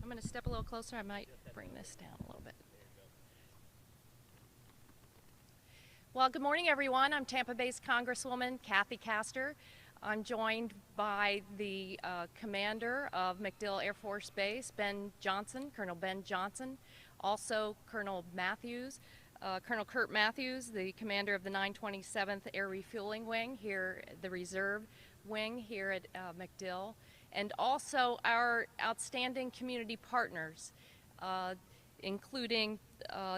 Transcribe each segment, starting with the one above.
I'm going to step a little closer. I might bring this down a little bit. Well, good morning, everyone. I'm Tampa-based Congresswoman Kathy Castor. I'm joined by the commander of MacDill Air Force Base, Colonel Ben Johnson, also Colonel Kurt Matthews, the commander of the 927th Air Refueling Wing here, the Reserve Wing here at MacDill, and also our outstanding community partners, including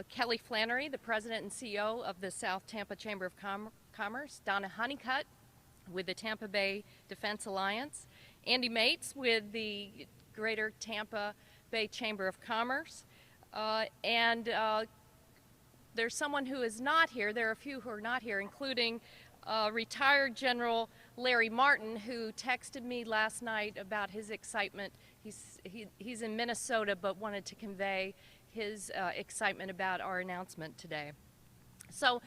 Kelly Flannery, the president and CEO of the South Tampa Chamber of Commerce, Donna Honeycutt with the Tampa Bay Defense Alliance, Andy Mates with the Greater Tampa Bay Chamber of Commerce, and there's someone who is not here. There are a few who are not here, including retired General Larry Martin, who texted me last night about his excitement. He's in Minnesota, but wanted to convey his excitement about our announcement today. So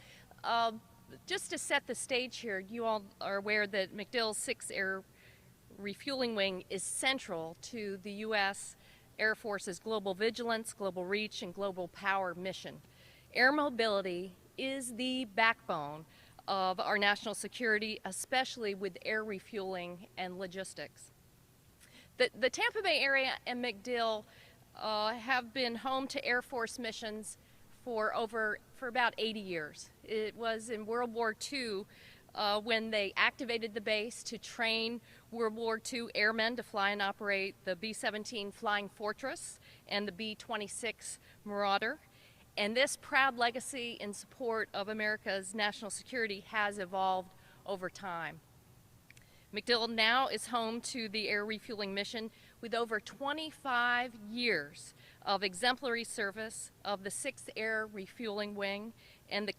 just to set the stage here, you all are aware that MacDill's 6th Air Refueling Wing is central to the U.S. Air Force's global vigilance, global reach, and global power mission. Air mobility is the backbone of our national security, especially with air refueling and logistics. The Tampa Bay area and MacDill have been home to Air Force missions for about 80 years. It was in World War II when they activated the base to train World War II airmen to fly and operate the B-17 Flying Fortress and the B-26 Marauder. And this proud legacy in support of America's national security has evolved over time. MacDill now is home to the air refueling mission with over 25 years of exemplary service of the 6th Air Refueling Wing and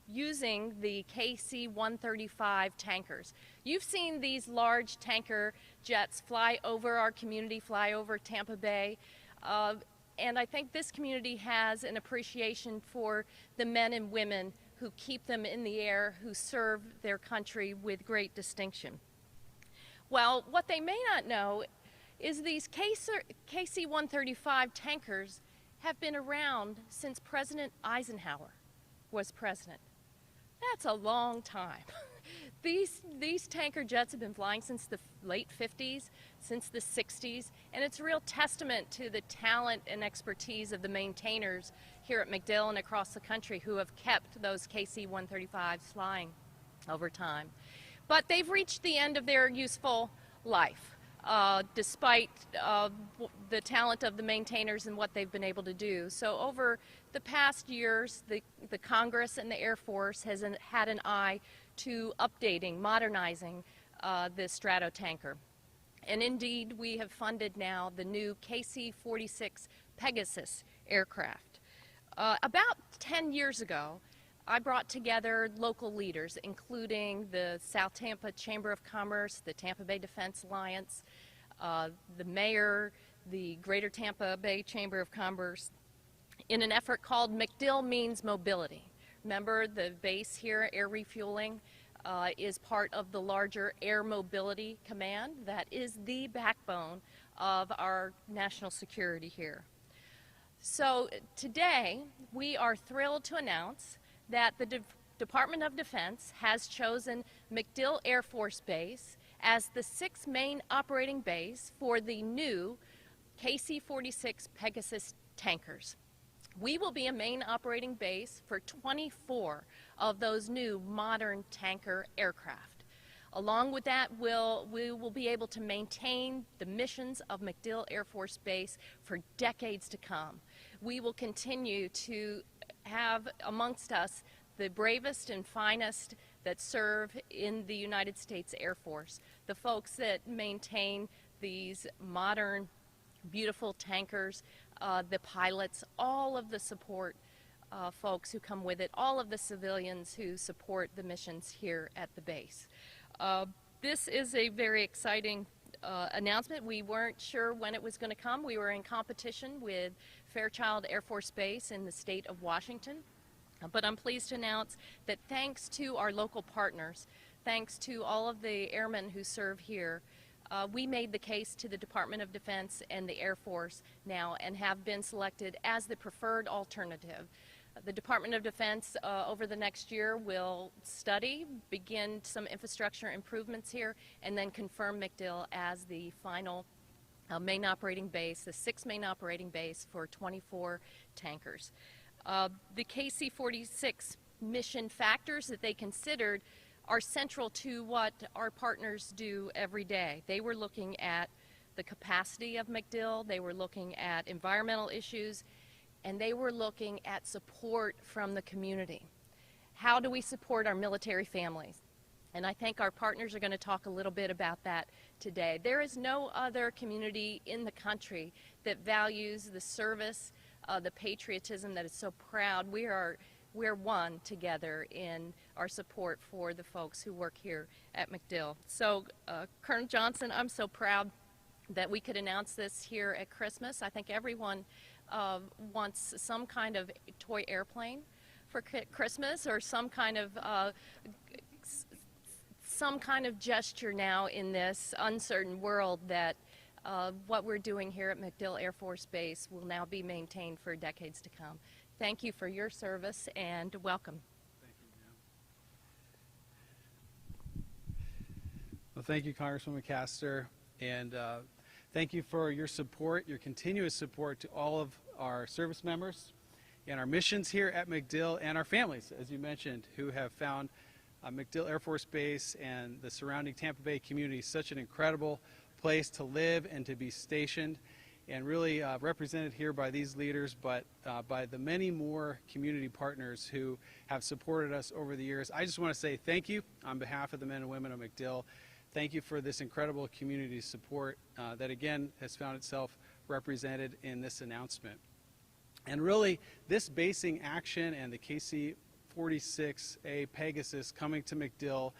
using the KC-135 tankers. You've seen these large tanker jets fly over our community, fly over Tampa Bay, and I think this community has an appreciation for the men and women who keep them in the air, who serve their country with great distinction. Well, what they may not know is these KC-135 tankers have been around since President Eisenhower was president. That's a long time. These tanker jets have been flying since the late 50s, since the 60s, and it's a real testament to the talent and expertise of the maintainers here at MacDill and across the country who have kept those KC-135s flying over time. But they've reached the end of their useful life, despite the talent of the maintainers and what they've been able to do. So over the past years, the Congress and the Air Force has had an eye to updating, modernizing the Strato tanker. And indeed, we have funded now the new KC-46 Pegasus aircraft. About 10 years ago, I brought together local leaders, including the South Tampa Chamber of Commerce, the Tampa Bay Defense Alliance, the mayor, the Greater Tampa Bay Chamber of Commerce, in an effort called MacDill Means Mobility. Remember, the base here, air refueling, is part of the larger Air Mobility Command that is the backbone of our national security here. So today, we are thrilled to announce that the Department of Defense has chosen MacDill Air Force Base as the 6th main operating base for the new KC-46 Pegasus tankers. We will be a main operating base for 24 of those new modern tanker aircraft. Along with that, we will be able to maintain the missions of MacDill Air Force Base for decades to come. We will continue to have amongst us the bravest and finest that serve in the United States Air Force, the folks that maintain these modern, beautiful tankers, the pilots, all of the support folks who come with it, all of the civilians who support the missions here at the base. This is a very exciting announcement. We weren't sure when it was going to come. We were in competition with Fairchild Air Force Base in the state of Washington. But I'm pleased to announce that thanks to our local partners, thanks to all of the airmen who serve here, we made the case to the Department of Defense and the Air Force now and have been selected as the preferred alternative. The Department of Defense over the next year will study, begin some infrastructure improvements here, and then confirm MacDill as the final main operating base, the 6th main operating base for 24 tankers. The KC-46 mission factors that they considered are central to what our partners do every day. They were looking at the capacity of MacDill, they were looking at environmental issues, and they were looking at support from the community. How do we support our military families? And I think our partners are going to talk a little bit about that today. There is no other community in the country that values the service, the patriotism that is so proud. We're one together in our support for the folks who work here at MacDill. So, Colonel Johnson, I'm so proud that we could announce this here at Christmas. I think everyone wants some kind of toy airplane for Christmas, or some kind of gesture now in this uncertain world that what we're doing here at MacDill Air Force Base will now be maintained for decades to come. Thank you for your service and welcome. Thank you, ma'am. Well, thank you, Congresswoman Castor, and thank you for your support, your continuous support to all of our service members and our missions here at MacDill, and our families, as you mentioned, who have found MacDill Air Force Base and the surrounding Tampa Bay community such an incredible place to live and to be stationed, and really represented here by these leaders, but by the many more community partners who have supported us over the years. I just want to say thank you on behalf of the men and women of MacDill. Thank you for this incredible community support that again has found itself represented in this announcement. And really, this basing action and the KC-46A Pegasus coming to MacDill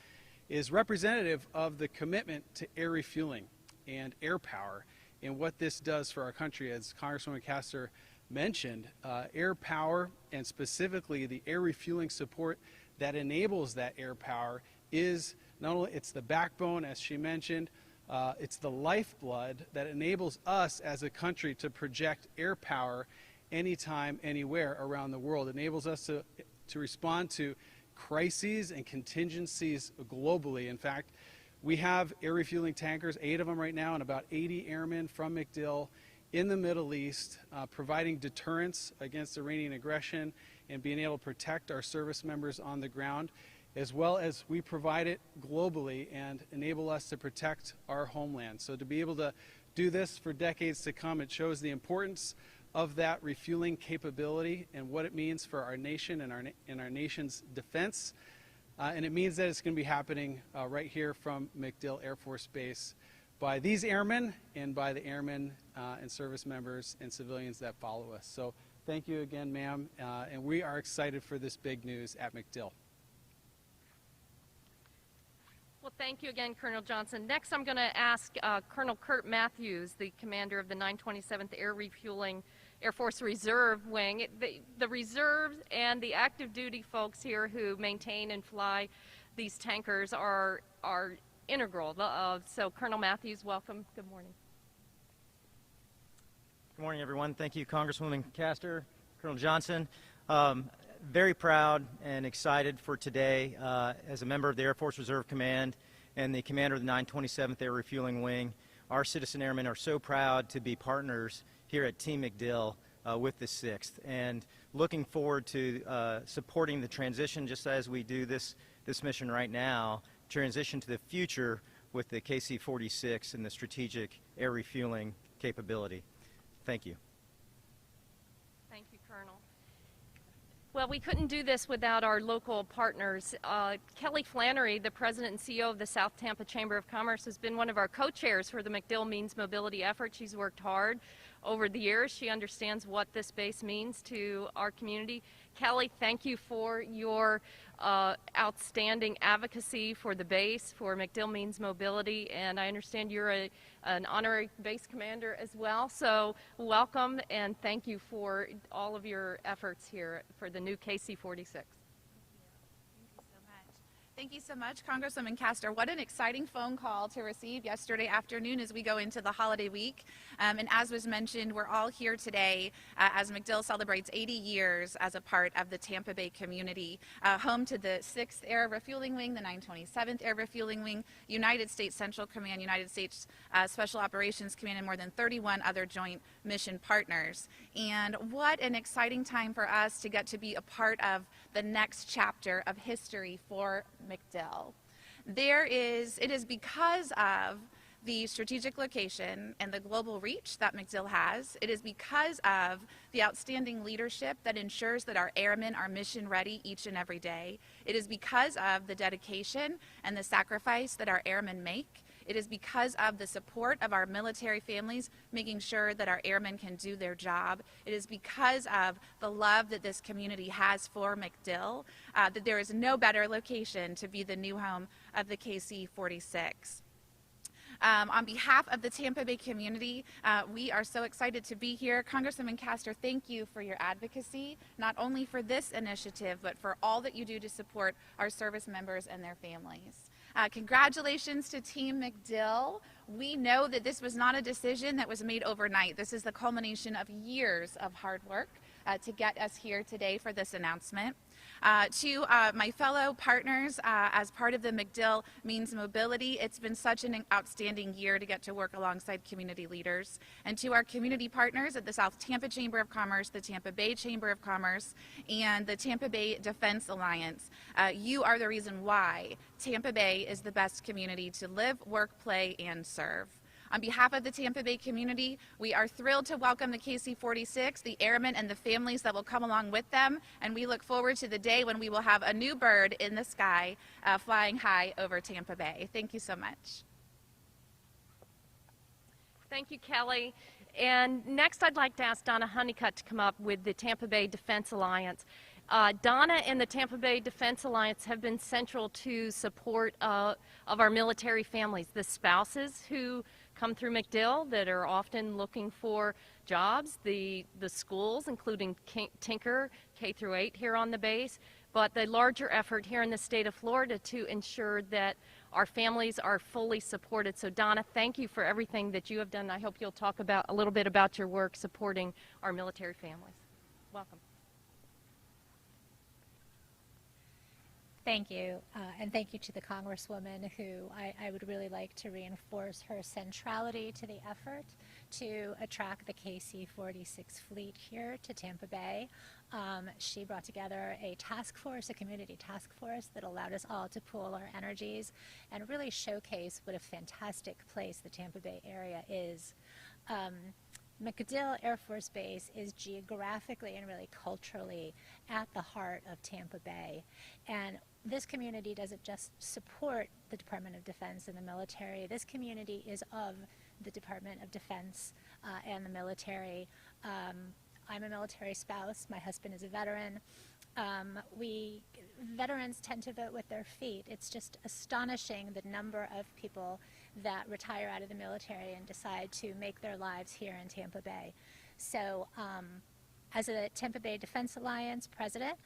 is representative of the commitment to air refueling and air power and what this does for our country. As Congresswoman Castor mentioned, air power, and specifically the air refueling support that enables that air power, is not only, it's the backbone, as she mentioned, it's the lifeblood that enables us as a country to project air power anytime, anywhere around the world. It enables us to respond to crises and contingencies globally. In fact, we have air refueling tankers, 8 of them right now, and about 80 airmen from MacDill in the Middle East, providing deterrence against Iranian aggression and being able to protect our service members on the ground, as well as we provide it globally and enable us to protect our homeland. So to be able to do this for decades to come, it shows the importance of that refueling capability and what it means for our nation and our nation's defense. And it means that it's going to be happening right here from MacDill Air Force Base by these airmen and by the airmen and service members and civilians that follow us. So thank you again, ma'am, and we are excited for this big news at MacDill. Well, thank you again, Colonel Johnson. Next, I'm going to ask Colonel Kurt Matthews, the commander of the 927th Air Refueling Air Force Reserve Wing. The reserves and the active duty folks here who maintain and fly these tankers are integral. So, Colonel Matthews, welcome. Good morning. Good morning, everyone. Thank you, Congresswoman Castor, Colonel Johnson. Very proud and excited for today as a member of the Air Force Reserve Command and the commander of the 927th Air Refueling Wing. Our citizen airmen are so proud to be partners here at Team MacDill with the 6th, and looking forward to supporting the transition, just as we do this mission right now, transition to the future with the KC-46 and the strategic air refueling capability. Thank you. Thank you, Colonel. Well, we couldn't do this without our local partners. Kelly Flannery, the president and CEO of the South Tampa Chamber of Commerce, has been one of our co-chairs for the MacDill Means Mobility effort. She's worked hard over the years. She understands what this base means to our community. Kelly, thank you for your outstanding advocacy for the base, for MacDill Means Mobility, and I understand you're an honorary base commander as well. So welcome, and thank you for all of your efforts here for the new KC-46. Thank you so much. Thank you so much, Congresswoman Castor. What an exciting phone call to receive yesterday afternoon as we go into the holiday week. And as was mentioned, we're all here today as MacDill celebrates 80 years as a part of the Tampa Bay community, home to the 6th Air Refueling Wing, the 927th Air Refueling Wing, United States Central Command, United States Special Operations Command, and more than 31 other joint mission partners. And what an exciting time for us to get to be a part of the next chapter of history for MacDill. It is because of the strategic location and the global reach that MacDill has. It is because of the outstanding leadership that ensures that our airmen are mission ready each and every day. It is because of the dedication and the sacrifice that our airmen make. It is because of the support of our military families, making sure that our airmen can do their job. It is because of the love that this community has for MacDill that there is no better location to be the new home of the KC-46. On behalf of the Tampa Bay community, we are so excited to be here. Congresswoman Castor, thank you for your advocacy, not only for this initiative, but for all that you do to support our service members and their families. Congratulations to Team MacDill. We know that this was not a decision that was made overnight. This is the culmination of years of hard work to get us here today for this announcement. To my fellow partners as part of the MacDill Means Mobility, it's been such an outstanding year to get to work alongside community leaders. And to our community partners at the South Tampa Chamber of Commerce, the Tampa Bay Chamber of Commerce, and the Tampa Bay Defense Alliance, you are the reason why Tampa Bay is the best community to live, work, play, and serve. On behalf of the Tampa Bay community, we are thrilled to welcome the KC-46, the airmen, and the families that will come along with them, and we look forward to the day when we will have a new bird in the sky flying high over Tampa Bay. Thank you so much. Thank you, Kelly. And next I'd like to ask Donna Honeycutt to come up with the Tampa Bay Defense Alliance. Donna and the Tampa Bay Defense Alliance have been central to support of our military families, the spouses who come through MacDill that are often looking for jobs, the schools, including Tinker, K-8 here on the base, but the larger effort here in the state of Florida to ensure that our families are fully supported. So Donna, thank you for everything that you have done. I hope you'll talk about a little bit about your work supporting our military families. Welcome. Thank you, and thank you to the Congresswoman, who I would really like to reinforce her centrality to the effort to attract the KC-46 fleet here to Tampa Bay. She brought together a task force, a community task force that allowed us all to pool our energies and really showcase what a fantastic place the Tampa Bay area is. MacDill Air Force Base is geographically and really culturally at the heart of Tampa Bay. And this community doesn't just support the Department of Defense and the military. This community is of the Department of Defense and the military. I'm a military spouse. My husband is a veteran. Veterans tend to vote with their feet. It's just astonishing the number of people that retire out of the military and decide to make their lives here in Tampa Bay. So as a Tampa Bay Defense Alliance president,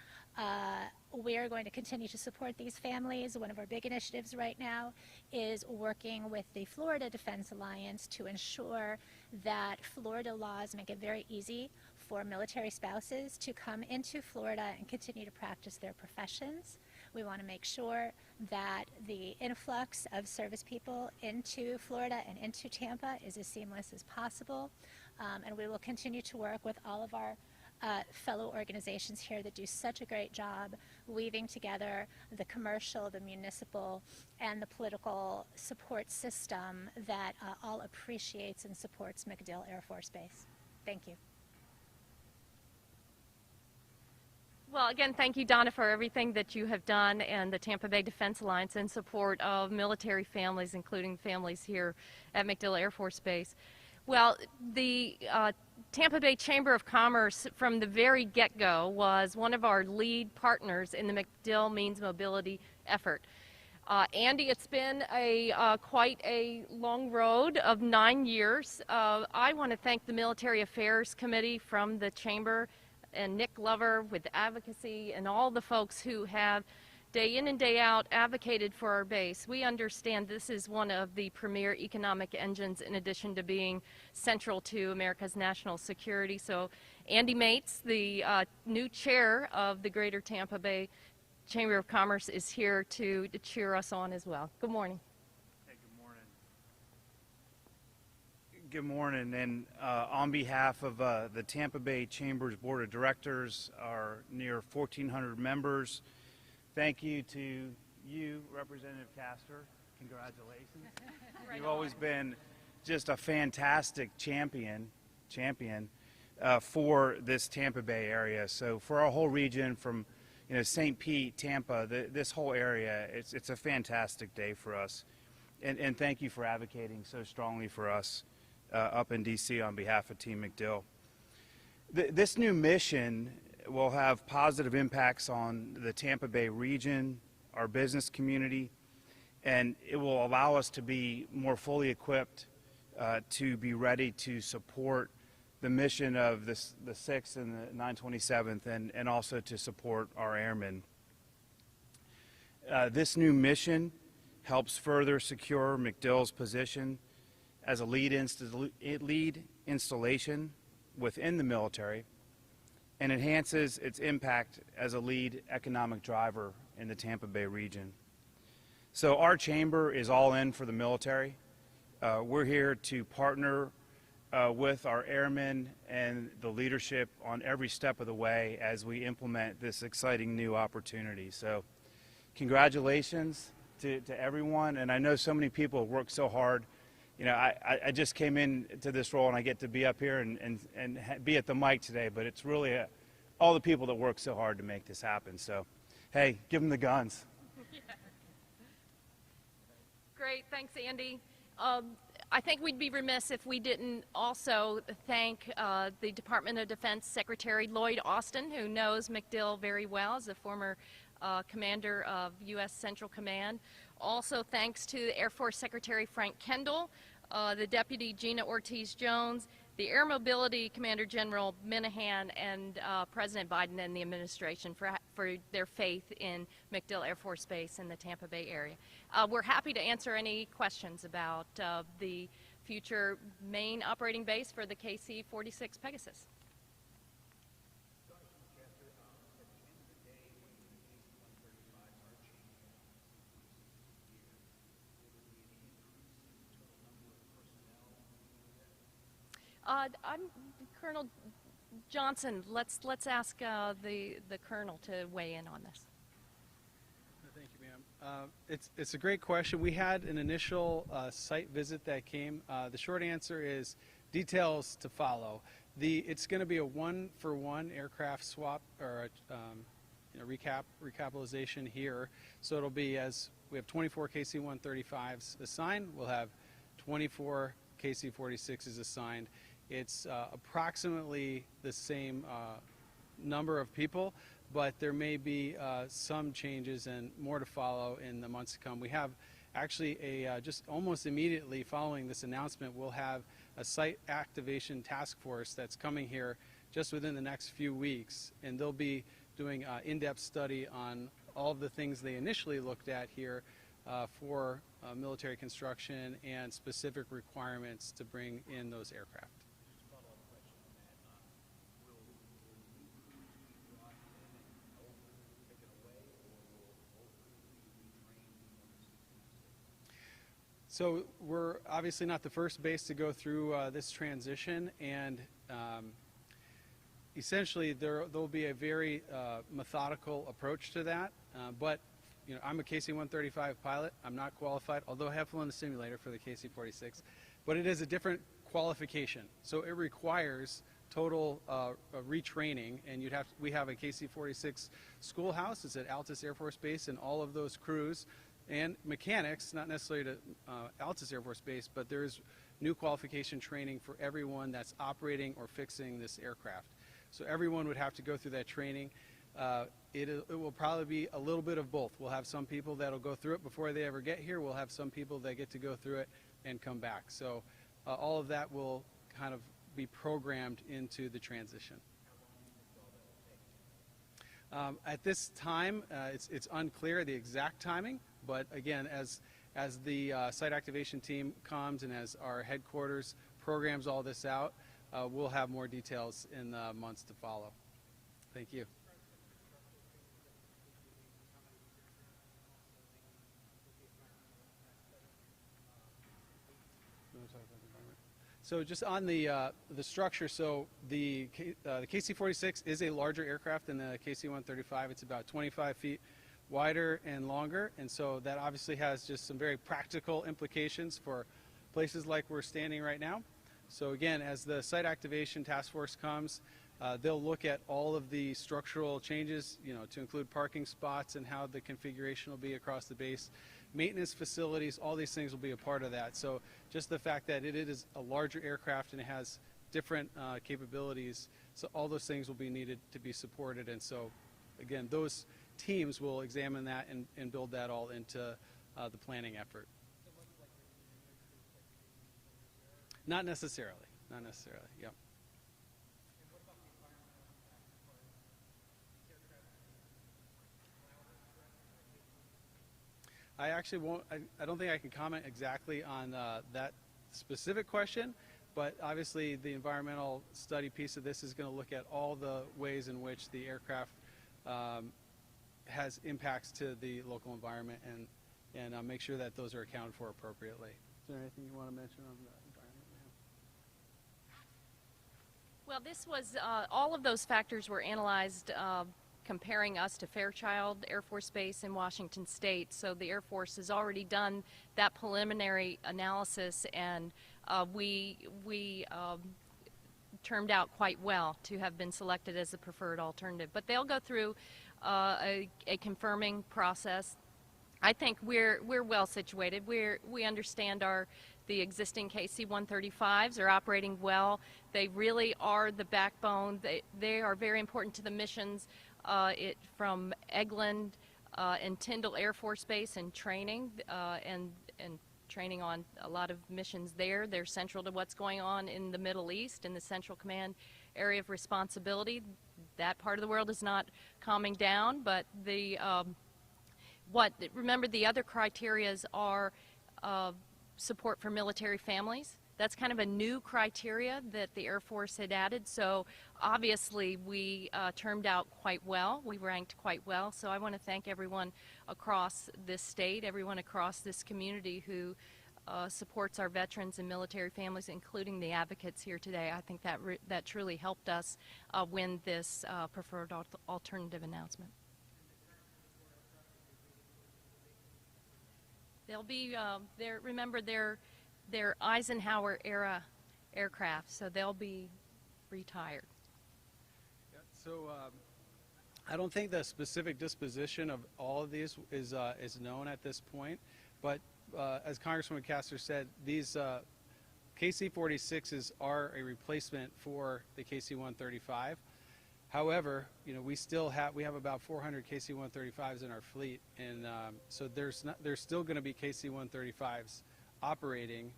we are going to continue to support these families. One of our big initiatives right now is working with the Florida Defense Alliance to ensure that Florida laws make it very easy for military spouses to come into Florida and continue to practice their professions. We want to make sure that the influx of service people into Florida and into Tampa is as seamless as possible. And we will continue to work with all of our fellow organizations here that do such a great job weaving together the commercial, the municipal, and the political support system that all appreciates and supports MacDill Air Force Base. Thank you. Well, again, thank you, Donna, for everything that you have done and the Tampa Bay Defense Alliance in support of military families, including families here at MacDill Air Force Base. Well, the Tampa Bay Chamber of Commerce from the very get-go was one of our lead partners in the MacDill Means Mobility effort. Andy, it's been quite a long road of 9 years. I want to thank the Military Affairs Committee from the Chamber and Nick Glover with advocacy and all the folks who have day in and day out advocated for our base. We understand this is one of the premier economic engines in addition to being central to America's national security. So Andy Mates, the new chair of the Greater Tampa Bay Chamber of Commerce, is here to cheer us on as well. Good morning. Hey, good morning. Good morning, and on behalf of the Tampa Bay Chamber's Board of Directors, our near 1,400 members, thank you to you, Representative Castor. Congratulations. You've always been just a fantastic champion for this Tampa Bay area. So for our whole region, from St. Pete, Tampa, this whole area, it's a fantastic day for us. And thank you for advocating so strongly for us up in D.C. on behalf of Team MacDill. This new mission will have positive impacts on the Tampa Bay region, our business community, and it will allow us to be more fully equipped to be ready to support the mission of the 6th and the 927th, and also to support our airmen. This new mission helps further secure MacDill's position as a lead installation within the military, and enhances its impact as a lead economic driver in the Tampa Bay region. So our chamber is all in for the military. We're here to partner with our airmen and the leadership on every step of the way as we implement this exciting new opportunity. So congratulations to everyone, and I know so many people have worked so hard. I just came into this role and I get to be up here and be at the mic today, but it's really all the people that work so hard to make this happen. So, hey, give them the guns. Yeah. Great, thanks, Andy. I think we'd be remiss if we didn't also thank the Department of Defense Secretary Lloyd Austin, who knows MacDill very well as a former commander of U.S. Central Command. Also thanks to Air Force Secretary Frank Kendall, the Deputy Gina Ortiz-Jones, the Air Mobility Commander General Minahan, and President Biden and the administration for their faith in MacDill Air Force Base in the Tampa Bay area. We're happy to answer any questions about the future main operating base for the KC-46 Pegasus. I'm Colonel Johnson. Let's ask the Colonel to weigh in on this. Thank you, ma'am. It's a great question. We had an initial site visit that came. The short answer is details to follow. It's going to be a one-for-one aircraft swap or recapitalization here. So it'll be, as we have 24 KC-135s assigned, we'll have 24 KC-46s assigned. It's approximately the same number of people, but there may be some changes and more to follow in the months to come. We have actually just almost immediately following this announcement, we'll have a site activation task force that's coming here just within the next few weeks, and they'll be doing in-depth study on all of the things they initially looked at here for military construction and specific requirements to bring in those aircraft. So we're obviously not the first base to go through this transition, and essentially there'll be a very methodical approach to that. But I'm a KC-135 pilot. I'm not qualified, although I have flown the simulator for the KC-46. But it is a different qualification, so it requires total retraining. And we have a KC-46 schoolhouse. It's at Altus Air Force Base, and all of those crews and mechanics, not necessarily to Altus Air Force Base, but there's new qualification training for everyone that's operating or fixing this aircraft. So everyone would have to go through that training. It will probably be a little bit of both. We'll have some people that'll go through it before they ever get here. We'll have some people that get to go through it and come back. So all of that will kind of be programmed into the transition. At this time, it's unclear the exact timing, but again, as the site activation team comes and as our headquarters programs all this out, we'll have more details in the months to follow. Thank you. So just on the structure, so the KC-46 is a larger aircraft than the KC-135. It's about 25 feet wider and longer, and so that obviously has just some very practical implications for places like we're standing right now. So again, as the site activation task force comes, they'll look at all of the structural changes, to include parking spots and how the configuration will be across the base. Maintenance facilities, all these things will be a part of that. So just the fact that it is a larger aircraft and it has different capabilities, so all those things will be needed to be supported. And so again, those teams will examine that and build that all into the planning effort. Not necessarily, yep. I actually won't, I don't think I can comment exactly on that specific question, but obviously the environmental study piece of this is going to look at all the ways in which the aircraft has impacts to the local environment and make sure that those are accounted for appropriately. Is there anything you want to mention on the environment? Well, this was, all of those factors were analyzed comparing us to Fairchild Air Force Base in Washington State. So the Air Force has already done that preliminary analysis, and we turned out quite well to have been selected as the preferred alternative. But they'll go through a confirming process. I think we're well situated. We understand the existing KC-135s are operating well. They really are the backbone. They are very important to the missions from Eglin and Tyndall Air Force Base and training and training on a lot of missions there. They're central to what's going on in the Middle East in the Central Command area of responsibility. That part of the world is not calming down, but remember the other criterias are support for military families. That's kind of a new criteria that the Air Force had added, so obviously we turned out quite well. We ranked quite well, so I want to thank everyone across this state, everyone across this community who supports our veterans and military families, including the advocates here today. I think that truly helped us win this preferred alternative announcement. They'll be, remember, they're Eisenhower era aircraft, so they'll be retired. Yeah, so I don't think the specific disposition of all of these is known at this point, but as Congresswoman Castor said, these KC-46s are a replacement for the KC-135. However, we have about 400 KC-135s in our fleet, and so there's still going to be KC-135s operating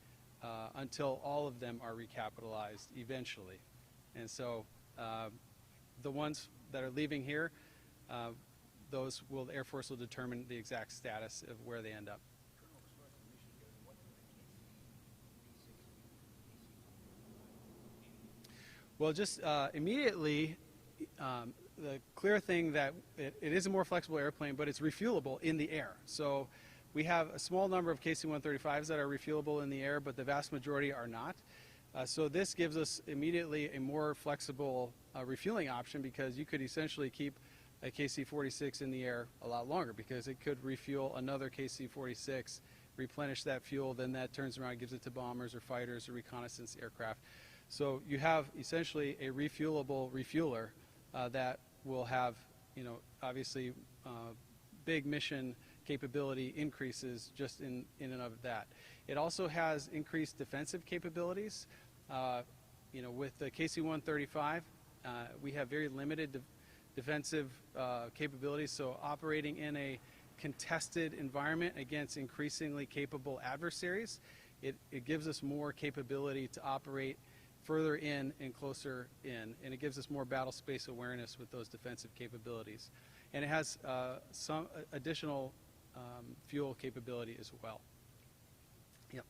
until all of them are recapitalized eventually. And so the ones that are leaving here, the Air Force will determine the exact status of where they end up. Well, just immediately, the clear thing that it is a more flexible airplane, but it's refuelable in the air. So we have a small number of KC-135s that are refuelable in the air, but the vast majority are not. So this gives us immediately a more flexible refueling option, because you could essentially keep a KC-46 in the air a lot longer, because it could refuel another KC-46, replenish that fuel, then that turns around and gives it to bombers or fighters or reconnaissance aircraft. So you have essentially a refuelable refueler that will have, obviously big mission capability increases just in and of that. It also has increased defensive capabilities. With the KC-135, we have very limited defensive capabilities, so operating in a contested environment against increasingly capable adversaries, it gives us more capability to operate further in and closer in, and it gives us more battle space awareness with those defensive capabilities. And it has some additional fuel capability as well. Yep.